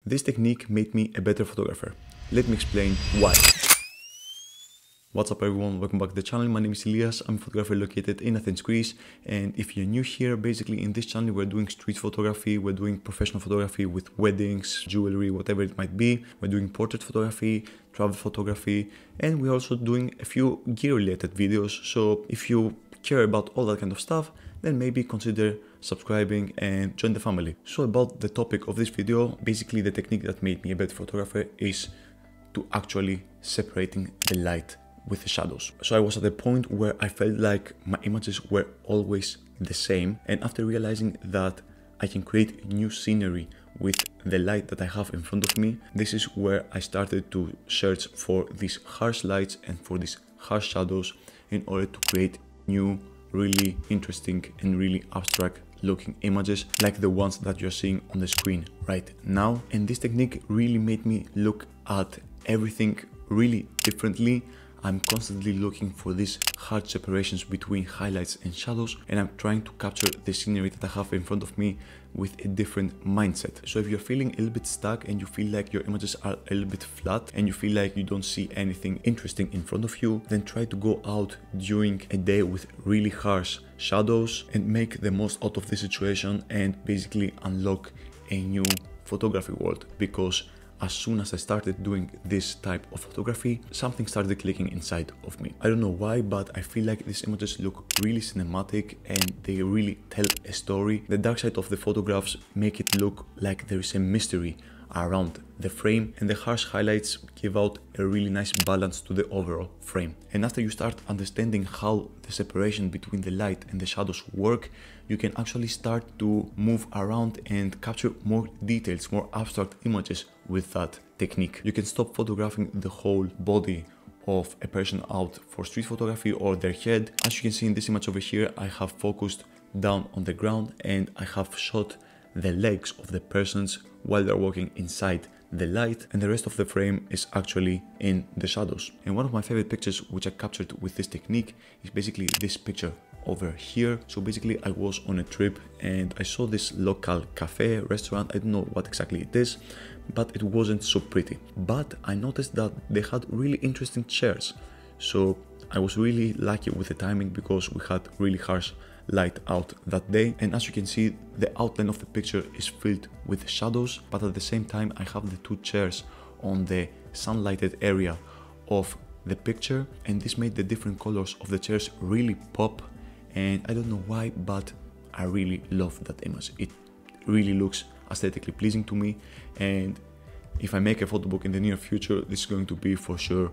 This technique made me a better photographer. Let me explain why. What's up everyone, welcome back to the channel. My name is Elias, I'm a photographer located in Athens, Greece. And if you're new here, basically in this channel we're doing street photography, we're doing professional photography with weddings, jewelry, whatever it might be. We're doing portrait photography, travel photography, and we're also doing a few gear related videos. So if you care about all that kind of stuff, then maybe consider subscribing and join the family. So about the topic of this video, basically the technique that made me a better photographer is to actually separating the light with the shadows. So I was at a point where I felt like my images were always the same, and after realizing that I can create new scenery with the light that I have in front of me, this is where I started to search for these harsh lights and for these harsh shadows in order to create new, really interesting and really abstract looking images like the ones that you're seeing on the screen right now. And this technique really made me look at everything really differently. I'm constantly looking for these hard separations between highlights and shadows, and I'm trying to capture the scenery that I have in front of me with a different mindset. So if you're feeling a little bit stuck and you feel like your images are a little bit flat and you feel like you don't see anything interesting in front of you, then try to go out during a day with really harsh shadows and make the most out of the situation and basically unlock a new photography world. Because as soon as I started doing this type of photography, something started clicking inside of me. I don't know why, but I feel like these images look really cinematic and they really tell a story. The dark side of the photographs make it look like there is a mystery around the frame, and the harsh highlights give out a really nice balance to the overall frame. And after you start understanding how the separation between the light and the shadows work, you can actually start to move around and capture more details, more abstract images with that technique. You can stop photographing the whole body of a person out for street photography or their head. As you can see in this image over here, I have focused down on the ground and I have shot the legs of the persons while they're walking inside the light, and the rest of the frame is actually in the shadows. And one of my favorite pictures which I captured with this technique is basically this picture over here. So basically I was on a trip and I saw this local cafe, restaurant, I don't know what exactly it is, but it wasn't so pretty. But I noticed that they had really interesting chairs. So I was really lucky with the timing because we had really harsh light out that day, and as you can see, the outline of the picture is filled with shadows, but at the same time I have the two chairs on the sunlighted area of the picture, and this made the different colors of the chairs really pop. And I don't know why, but I really love that image. It really looks aesthetically pleasing to me, and if I make a photo book in the near future, this is going to be for sure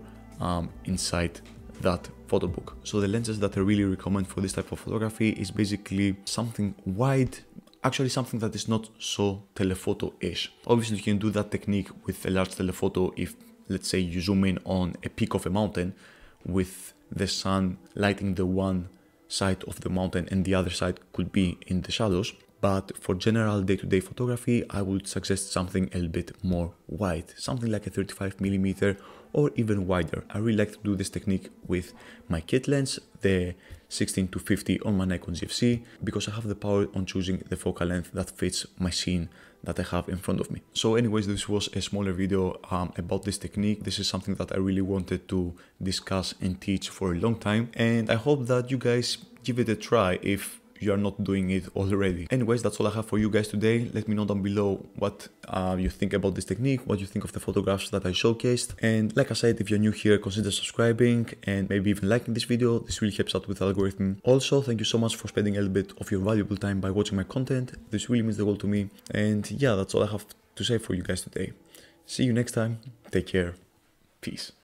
inside that photo book. So the lenses that I really recommend for this type of photography is basically something wide, actually something that is not so telephoto-ish. Obviously you can do that technique with a large telephoto if, let's say, you zoom in on a peak of a mountain with the sun lighting the one side of the mountain and the other side could be in the shadows. But for general day-to-day photography, I would suggest something a little bit more wide, something like a 35mm or even wider. I really like to do this technique with my kit lens, the 16-50 on my Nikon GFC, because I have the power on choosing the focal length that fits my scene that I have in front of me. So anyways, this was a smaller video about this technique. This is something that I really wanted to discuss and teach for a long time, and I hope that you guys give it a try if you are not doing it already. Anyways, that's all I have for you guys today. Let me know down below what you think about this technique, what you think of the photographs that I showcased. And like I said, if you're new here, consider subscribing and maybe even liking this video. This really helps out with the algorithm. Also, thank you so much for spending a little bit of your valuable time by watching my content. This really means the world to me. And yeah, that's all I have to say for you guys today. See you next time. Take care. Peace.